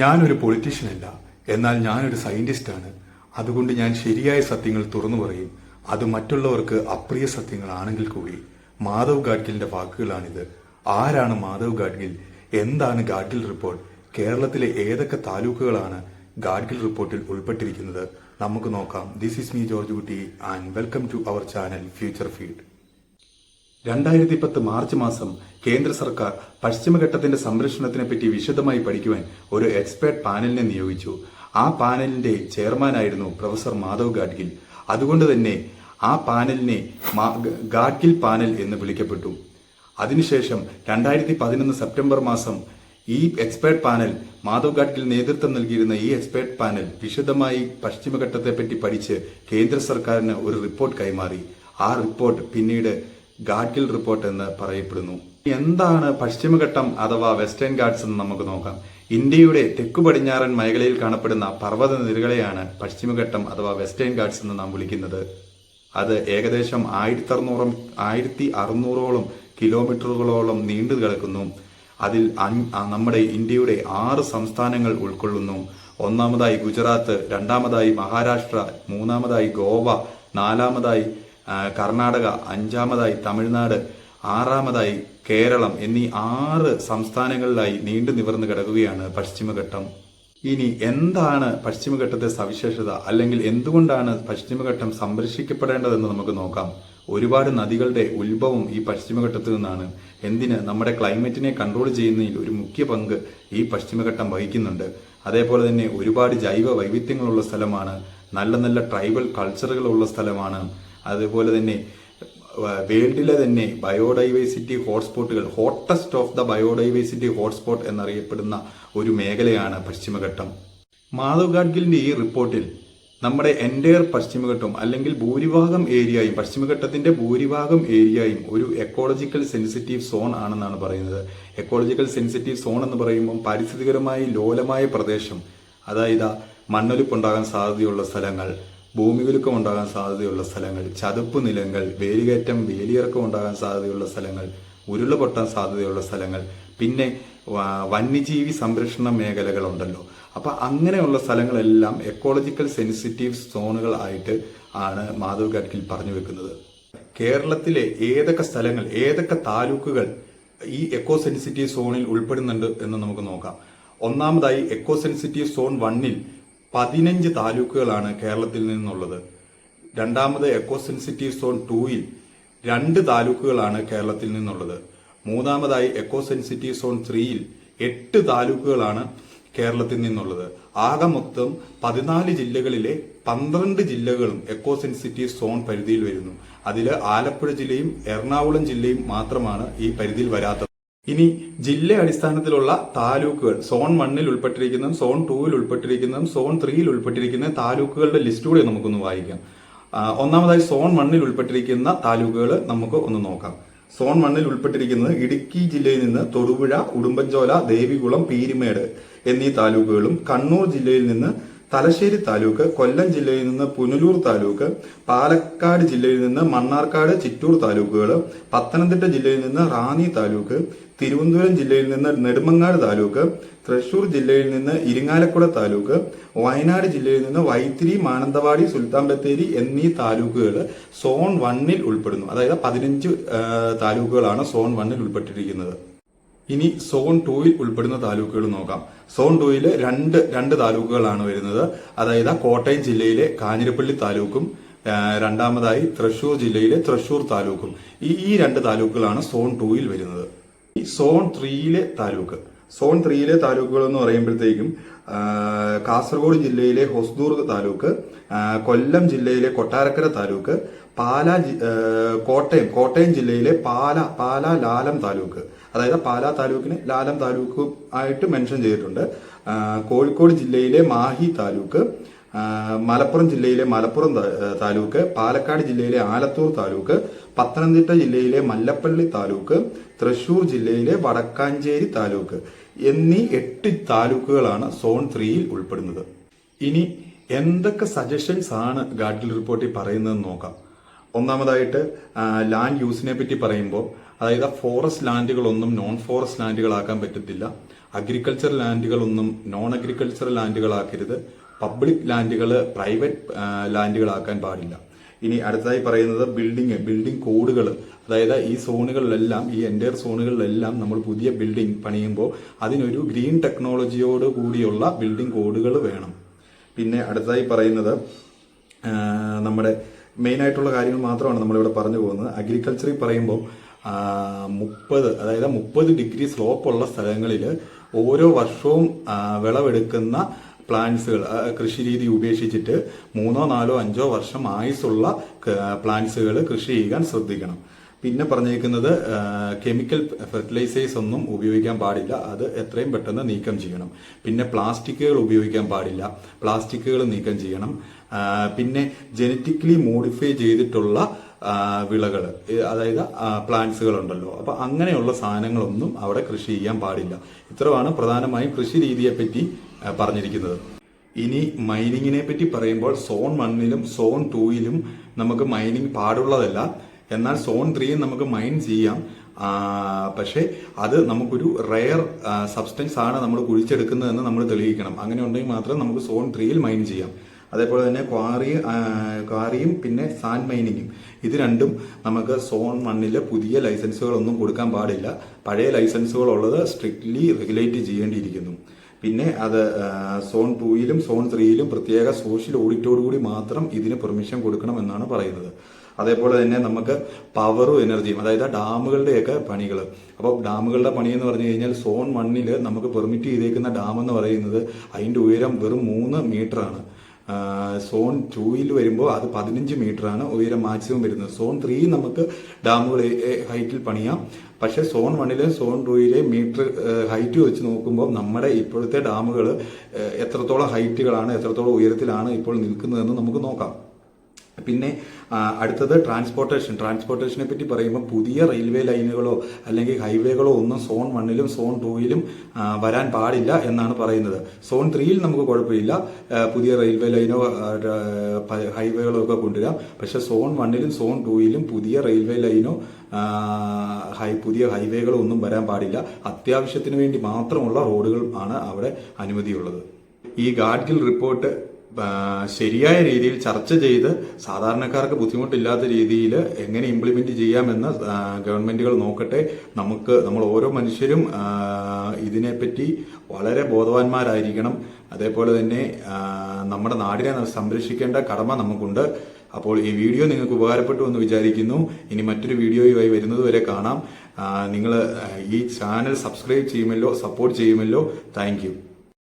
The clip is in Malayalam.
ഞാനൊരു പൊളിറ്റീഷ്യനല്ല, എന്നാൽ ഞാനൊരു സയന്റിസ്റ്റാണ്. അതുകൊണ്ട് ഞാൻ ശരിയായ സത്യങ്ങൾ തുറന്നു പറയും, അത് മറ്റുള്ളവർക്ക് അപ്രിയ സത്യങ്ങളാണെങ്കിൽ കൂടി. മാധവ് ഗാഡ്ഗിലിന്റെ വാക്കുകളാണിത്. ആരാണ് മാധവ് ഗാഡ്ഗിൽ? എന്താണ് ഗാഡ്ഗിൽ റിപ്പോർട്ട്? കേരളത്തിലെ ഏതൊക്കെ താലൂക്കുകളാണ് ഗാഡ്ഗിൽ റിപ്പോർട്ടിൽ ഉൾപ്പെട്ടിരിക്കുന്നത്? നമുക്ക് നോക്കാം. This is me George Kutty and welcome to our channel future feed. 2010 March മാസം കേന്ദ്ര സർക്കാർ പശ്ചിമഘട്ടത്തിന്റെ സംരക്ഷണത്തിനെപ്പറ്റി വിശദമായി പഠിക്കുവാൻ ഒരു എക്സ്പേർട്ട് പാനലിനെ നിയോഗിച്ചു. ആ പാനലിന്റെ ചെയർമാനായിരുന്നു പ്രൊഫസർ മാധവ് ഗാഡ്ഗിൽ. അതുകൊണ്ട് തന്നെ ആ പാനലിനെ ഗാഡ്ഗിൽ പാനൽ എന്ന് വിളിക്കപ്പെട്ടു. അതിനുശേഷം 2011 സെപ്റ്റംബർ മാസം ഈ എക്സ്പേർട്ട് പാനൽ, മാധവ് ഗാഡ്ഗിൽ നേതൃത്വം നൽകിയിരുന്ന ഈ എക്സ്പേർട്ട് പാനൽ വിശദമായി പശ്ചിമഘട്ടത്തെപ്പറ്റി പഠിച്ച് കേന്ദ്ര സർക്കാരിന് ഒരു റിപ്പോർട്ട് കൈമാറി. ആ റിപ്പോർട്ട് പിന്നീട് ഗാഡ്ഗിൽ റിപ്പോർട്ട് എന്ന് പറയപ്പെടുന്നു. എന്താണ് പശ്ചിമഘട്ടം അഥവാ വെസ്റ്റേൺ ഗാട്സ് എന്ന് നമുക്ക് നോക്കാം. ഇന്ത്യയുടെ തെക്കു പടിഞ്ഞാറൻ മേഖലയിൽ കാണപ്പെടുന്ന പർവ്വത നിരകളെയാണ് പശ്ചിമഘട്ടം അഥവാ വെസ്റ്റേൺ ഗാട്സ് എന്ന് നാം വിളിക്കുന്നത്. അത് ഏകദേശം 1600ഓളം കിലോമീറ്ററുകളോളം നീണ്ടു കിടക്കുന്നു. അതിൽ നമ്മുടെ ഇന്ത്യയുടെ 6 സംസ്ഥാനങ്ങൾ ഉൾക്കൊള്ളുന്നു. ഒന്നാമതായി ഗുജറാത്ത്, രണ്ടാമതായി മഹാരാഷ്ട്ര, മൂന്നാമതായി ഗോവ, നാലാമതായി കർണാടക, അഞ്ചാമതായി തമിഴ്നാട്, ആറാമതായി കേരളം എന്നീ 6 സംസ്ഥാനങ്ങളിലായി നീണ്ടു നിവർന്നു കിടക്കുകയാണ് പശ്ചിമഘട്ടം. ഇനി എന്താണ് പശ്ചിമഘട്ടത്തെ സവിശേഷത, അല്ലെങ്കിൽ എന്തുകൊണ്ടാണ് പശ്ചിമഘട്ടം സംരക്ഷിക്കപ്പെടേണ്ടതെന്ന് നമുക്ക് നോക്കാം. ഒരുപാട് നദികളുടെ ഉത്ഭവം ഈ പശ്ചിമഘട്ടത്തിൽ നിന്നാണ്. എന്തിന്? നമ്മുടെ ക്ലൈമറ്റിനെ കൺട്രോൾ ചെയ്യുന്നതിൽ ഒരു മുഖ്യ പങ്ക് ഈ പശ്ചിമഘട്ടം വഹിക്കുന്നുണ്ട്. അതേപോലെ തന്നെ ഒരുപാട് ജൈവ വൈവിധ്യങ്ങളുള്ള സ്ഥലമാണ്. നല്ല നല്ല ട്രൈബൽ കൾച്ചറുകളുള്ള സ്ഥലമാണ്. അതുപോലെ തന്നെ വേൾഡിലെ തന്നെ ബയോഡൈവേഴ്സിറ്റി ഹോട്ട്സ്പോട്ടുകൾ, hottest of the biodiversity hotspot എന്നറിയപ്പെടുന്ന ഒരു മേഖലയാണ് പശ്ചിമഘട്ടം. മാധവ് ഗാഡ്ഗിലിന്റെ ഈ റിപ്പോർട്ടിൽ നമ്മുടെ എൻറ്റയർ പശ്ചിമഘട്ടം, അല്ലെങ്കിൽ ഭൂരിഭാഗം ഏരിയയും, പശ്ചിമഘട്ടത്തിന്റെ ഭൂരിഭാഗം ഏരിയയും ഒരു എക്കോളജിക്കൽ സെൻസിറ്റീവ് സോൺ ആണെന്നാണ് പറയുന്നത്. എക്കോളജിക്കൽ സെൻസിറ്റീവ് സോൺ എന്ന് പറയുമ്പോൾ പാരിസ്ഥിതികമായി ലോലമായ പ്രദേശം, അതായത് മണ്ണൊലിപ്പുണ്ടാകാൻ സാധ്യതയുള്ള സ്ഥലങ്ങൾ, ഭൂമികുലുക്കം ഉണ്ടാകാൻ സാധ്യതയുള്ള സ്ഥലങ്ങൾ, ചതുപ്പ് നിലങ്ങൾ, വേലികയറ്റം വേലിയിറക്കം ഉണ്ടാകാൻ സാധ്യതയുള്ള സ്ഥലങ്ങൾ, ഉരുള പൊട്ടാൻ സാധ്യതയുള്ള സ്ഥലങ്ങൾ, പിന്നെ വന്യജീവി സംരക്ഷണ മേഖലകളുണ്ടല്ലോ. അപ്പൊ അങ്ങനെയുള്ള സ്ഥലങ്ങളെല്ലാം എക്കോളജിക്കൽ സെൻസിറ്റീവ് സോണുകൾ ആയിട്ട് ആണ് മാധവ് ഗാഡ്ഗിൽ പറഞ്ഞു വെക്കുന്നത്. കേരളത്തിലെ ഏതൊക്കെ സ്ഥലങ്ങൾ, ഏതൊക്കെ താലൂക്കുകൾ ഈ എക്കോ സെൻസിറ്റീവ് സോണിൽ ഉൾപ്പെടുന്നുണ്ട് എന്ന് നമുക്ക് നോക്കാം. ഒന്നാമതായി എക്കോ സെൻസിറ്റീവ് സോൺ 1-ൽ 15 താലൂക്കുകളാണ് കേരളത്തിൽ നിന്നുള്ളത്. രണ്ടാമത് എക്കോ സെൻസിറ്റീവ് സോൺ 2-ൽ 2 താലൂക്കുകളാണ് കേരളത്തിൽ നിന്നുള്ളത്. മൂന്നാമതായി എക്കോ സെൻസിറ്റീവ് സോൺ 3-ൽ 8 താലൂക്കുകളാണ് കേരളത്തിൽ നിന്നുള്ളത്. ആകെ മൊത്തം 14 ജില്ലകളിലെ 12 ജില്ലകളും എക്കോ സെൻസിറ്റീവ് സോൺ പരിധിയിൽ വരുന്നു. അതിൽ ആലപ്പുഴ ജില്ലയും എറണാകുളം ജില്ലയും മാത്രമാണ് ഈ പരിധിയിൽ വരാത്തത്. ഇനി ജില്ല അടിസ്ഥാനത്തിലുള്ള താലൂക്കുകൾ, സോൺ 1-ൽ ഉൾപ്പെട്ടിരിക്കുന്നതും സോൺ 2-ൽ ഉൾപ്പെട്ടിരിക്കുന്നതും സോൺ 3-ൽ ഉൾപ്പെട്ടിരിക്കുന്ന താലൂക്കുകളുടെ ലിസ്റ്റ് കൂടെ നമുക്കൊന്ന് വായിക്കാം. ഒന്നാമതായി സോൺ 1-ൽ ഉൾപ്പെട്ടിരിക്കുന്ന താലൂക്കുകൾ നമുക്ക് ഒന്ന് നോക്കാം. സോൺ 1-ൽ ഉൾപ്പെട്ടിരിക്കുന്നത് ഇടുക്കി ജില്ലയിൽ നിന്ന് തൊടുപുഴ, ഉടുമ്പൻചോല, ദേവികുളം, പീരുമേട് എന്നീ താലൂക്കുകളും, കണ്ണൂർ ജില്ലയിൽ നിന്ന് തലശ്ശേരി താലൂക്ക്, കൊല്ലം ജില്ലയിൽ നിന്ന് പുനലൂർ താലൂക്ക്, പാലക്കാട് ജില്ലയിൽ നിന്ന് മണ്ണാർക്കാട്, ചിറ്റൂർ താലൂക്കുകൾ, പത്തനംതിട്ട ജില്ലയിൽ നിന്ന് റാന്നി താലൂക്ക്, തിരുവനന്തപുരം ജില്ലയിൽ നിന്ന് നെടുമങ്ങാട് താലൂക്ക്, തൃശൂർ ജില്ലയിൽ നിന്ന് ഇരിങ്ങാലക്കുട താലൂക്ക്, വയനാട് ജില്ലയിൽ നിന്ന് വൈത്തിരി, മാനന്തവാടി, സുൽത്താൻ ബത്തേരി എന്നീ താലൂക്കുകൾ സോൺ 1-ൽ ഉൾപ്പെടുന്നു. അതായത് 15 താലൂക്കുകളാണ് സോൺ 1-ൽ ഉൾപ്പെട്ടിരിക്കുന്നത്. ഇനി സോൺ 2-ൽ ഉൾപ്പെടുന്ന താലൂക്കുകൾ നോക്കാം. സോൺ 2-ൽ രണ്ട് താലൂക്കുകളാണ് വരുന്നത്. അതായത് കോട്ടയം ജില്ലയിലെ കാഞ്ഞിരപ്പള്ളി താലൂക്കും രണ്ടാമതായി തൃശൂർ ജില്ലയിലെ തൃശൂർ താലൂക്കും. ഈ 2 താലൂക്കുകളാണ് സോൺ 2-ൽ വരുന്നത്. സോൺ 3-ലെ താലൂക്കുകൾ എന്ന് പറയുമ്പോഴത്തേക്കും കാസർഗോഡ് ജില്ലയിലെ ഹൊസ്ദൂർ താലൂക്ക്, കൊല്ലം ജില്ലയിലെ കൊട്ടാരക്കര താലൂക്ക്, കോട്ടയം ജില്ലയിലെ പാല ലാലം താലൂക്ക്, അതായത് പാലാ താലൂക്കിന് ലാലം താലൂക്ക് ആയിട്ട് മെൻഷൻ ചെയ്തിട്ടുണ്ട്. കോഴിക്കോട് ജില്ലയിലെ മാഹി താലൂക്ക്, മലപ്പുറം ജില്ലയിലെ മലപ്പുറം താലൂക്ക്, പാലക്കാട് ജില്ലയിലെ ആലത്തൂർ താലൂക്ക്, പത്തനംതിട്ട ജില്ലയിലെ മല്ലപ്പള്ളി താലൂക്ക്, തൃശൂർ ജില്ലയിലെ വടക്കാഞ്ചേരി താലൂക്ക് എന്നീ 8 താലൂക്കുകളാണ് സോൺ 3-ൽ ഉൾപ്പെടുന്നത്. ഇനി എന്തൊക്കെ സജഷൻസ് ആണ് ഗാഡ്ഗിൽ റിപ്പോർട്ടിൽ പറയുന്നതെന്ന് നോക്കാം. ഒന്നാമതായിട്ട് ലാൻഡ് യൂസിനെ പറ്റി പറയുമ്പോൾ, അതായത് ഫോറസ്റ്റ് ലാൻഡുകളൊന്നും നോൺ ഫോറസ്റ്റ് ലാൻഡുകളാക്കാൻ പറ്റത്തില്ല. അഗ്രികൾച്ചർ ലാൻഡുകളൊന്നും നോൺ അഗ്രികൾച്ചർ ലാൻഡുകളാക്കരുത്. പബ്ലിക് ലാൻഡുകൾ പ്രൈവറ്റ് ലാൻഡുകളാക്കാൻ പാടില്ല. ഇനി അടുത്തതായി പറയുന്നത് ബിൽഡിംഗ് കോഡുകൾ. അതായത് ഈ സോണുകളിലെല്ലാം, ഈ എൻ്റയർ സോണുകളിലെല്ലാം നമ്മൾ പുതിയ ബിൽഡിംഗ് പണിയുമ്പോൾ അതിനൊരു ഗ്രീൻ ടെക്നോളജിയോട് കൂടിയുള്ള ബിൽഡിംഗ് കോഡുകൾ വേണം. പിന്നെ അടുത്തതായി പറയുന്നത് നമ്മുടെ മെയിൻ ആയിട്ടുള്ള കാര്യങ്ങൾ മാത്രമാണ് നമ്മളിവിടെ പറഞ്ഞു പോകുന്നത്. അഗ്രികൾച്ചറിൽ പറയുമ്പോൾ 30 ഡിഗ്രി സ്ലോപ്പുള്ള സ്ഥലങ്ങളിൽ ഓരോ വർഷവും വിളവെടുക്കുന്ന പ്ലാന്റ്സുകൾ, കൃഷി രീതി ഉപേക്ഷിച്ചിട്ട് 3, 4, 5 വർഷം ആയുസുള്ള പ്ലാന്റ്സുകൾ കൃഷി ചെയ്യാൻ ശ്രദ്ധിക്കണം. പിന്നെ പറഞ്ഞേക്കുന്നത് കെമിക്കൽ ഫെർട്ടിലൈസേഴ്സ് ഒന്നും ഉപയോഗിക്കാൻ പാടില്ല, അത് എത്രയും പെട്ടെന്ന് നീക്കം ചെയ്യണം. പിന്നെ പ്ലാസ്റ്റിക്കുകൾ ഉപയോഗിക്കാൻ പാടില്ല, പ്ലാസ്റ്റിക്കുകൾ നീക്കം ചെയ്യണം. പിന്നെ ജനറ്റിക്കലി മോഡിഫൈ ചെയ്തിട്ടുള്ള വിളകൾ, അതായത് പ്ലാന്റ്സുകൾ ഉണ്ടല്ലോ, അപ്പൊ അങ്ങനെയുള്ള സാധനങ്ങളൊന്നും അവിടെ കൃഷി ചെയ്യാൻ പാടില്ല. ഇത്രയാണ് പ്രധാനമായും കൃഷി രീതിയെപ്പറ്റി പറഞ്ഞിരിക്കുന്നത്. ഇനി മൈനിങ്ങിനെ പറ്റി പറയുമ്പോൾ സോൺ 1ലും സോൺ 2ലും നമുക്ക് മൈനിങ് പാടുള്ളതല്ല. എന്നാൽ സോൺ 3 നമുക്ക് മൈൻ ചെയ്യാം. പക്ഷേ അത് നമുക്കൊരു റെയർ സബ്സ്റ്റൻസ് ആണ് നമ്മൾ കുഴിച്ചെടുക്കുന്നതെന്ന് നമ്മൾ തെളിയിക്കണം. അങ്ങനെ ഉണ്ടെങ്കിൽ മാത്രം നമുക്ക് സോൺ 3ൽ മൈൻ ചെയ്യാം. അതേപോലെ തന്നെ ക്വാറിയും പിന്നെ സാൻഡ് മൈനിങ്ങും, ഇത് രണ്ടും നമുക്ക് സോൺ 1ൽ പുതിയ ലൈസൻസുകളൊന്നും കൊടുക്കാൻ പാടില്ല. പഴയ ലൈസൻസുകളുള്ളത് സ്ട്രിക്ട്ലി റെഗുലേറ്റ് ചെയ്യേണ്ടിയിരിക്കുന്നു. പിന്നെ അത് സോൺ 2ലും സോൺ 3ലും പ്രത്യേക സോഷ്യൽ ഓഡിറ്റോടുകൂടി മാത്രം ഇതിന് പെർമിഷൻ കൊടുക്കണം എന്നാണ് പറയുന്നത്. അതേപോലെ തന്നെ നമുക്ക് പവറും എനർജിയും, അതായത് ഡാമുകളുടെയൊക്കെ പണികൾ. അപ്പോൾ ഡാമുകളുടെ പണി എന്ന് പറഞ്ഞു കഴിഞ്ഞാൽ സോൺ 1ൽ നമുക്ക് പെർമിറ്റ് ചെയ്തേക്കുന്ന ഡാം എന്ന് പറയുന്നത് അതിൻ്റെ ഉയരം വെറും 3 മീറ്ററാണ്. സോൺ 2ൽ വരുമ്പോൾ അത് 15 മീറ്ററാണ് ഉയരം മാക്സിമം വരുന്നത്. സോൺ 3 നമുക്ക് ഡാമുകൾ ഹൈറ്റിൽ പണിയാം. പക്ഷെ സോൺ 1ലെ സോൺ 2ലെ മീറ്റർ ഹൈറ്റ് വെച്ച് നോക്കുമ്പോൾ നമ്മുടെ ഇപ്പോഴത്തെ ഡാമുകൾ എത്രത്തോളം ഹൈറ്റുകളാണ്, എത്രത്തോളം ഉയരത്തിലാണ് ഇപ്പോൾ നിൽക്കുന്നതെന്ന് നമുക്ക് നോക്കാം. പിന്നെ അടുത്തത് ട്രാൻസ്പോർട്ടേഷനെ പറ്റി പറയുമ്പോൾ പുതിയ റെയിൽവേ ലൈനുകളോ അല്ലെങ്കിൽ ഹൈവേകളോ ഒന്നും സോൺ 1ലും സോൺ 2ലും വരാൻ പാടില്ല എന്നാണ് പറയുന്നത്. സോൺ 3ൽ നമുക്ക് കുഴപ്പമില്ല, പുതിയ റെയിൽവേ ലൈനോ ഹൈവേകളോ ഒക്കെ കൊണ്ടുവരാം. പക്ഷെ സോൺ 1ലും സോൺ 2ലും പുതിയ റെയിൽവേ ലൈനോ പുതിയ ഹൈവേകളോ ഒന്നും വരാൻ പാടില്ല. അത്യാവശ്യത്തിന് വേണ്ടി മാത്രമുള്ള റോഡുകൾ ആണ് അവിടെ അനുമതിയുള്ളത്. ഈ ഗാഡ്ഗിൽ റിപ്പോർട്ട് ശരിയായ രീതിയിൽ ചർച്ച ചെയ്ത് സാധാരണക്കാർക്ക് ബുദ്ധിമുട്ടില്ലാത്ത രീതിയിൽ എങ്ങനെ ഇംപ്ലിമെന്റ് ചെയ്യാമെന്ന് ഗവൺമെന്റുകൾ നോക്കട്ടെ. നമ്മൾ ഓരോ മനുഷ്യരും ഇതിനെപ്പറ്റി വളരെ ബോധവാന്മാരായിരിക്കണം. അതേപോലെ തന്നെ നമ്മുടെ നാടിനെ സംരക്ഷിക്കേണ്ട കടമ നമുക്കുണ്ട്. അപ്പോൾ ഈ വീഡിയോ നിങ്ങൾക്ക് ഉപകാരപ്പെട്ടു എന്ന് വിചാരിക്കുന്നു. ഇനി മറ്റൊരു വീഡിയോയുമായി വരുന്നത് വരെ കാണാം. നിങ്ങൾ ഈ ചാനൽ സബ്സ്ക്രൈബ് ചെയ്യുമല്ലോ, സപ്പോർട്ട് ചെയ്യുമല്ലോ. Thank you.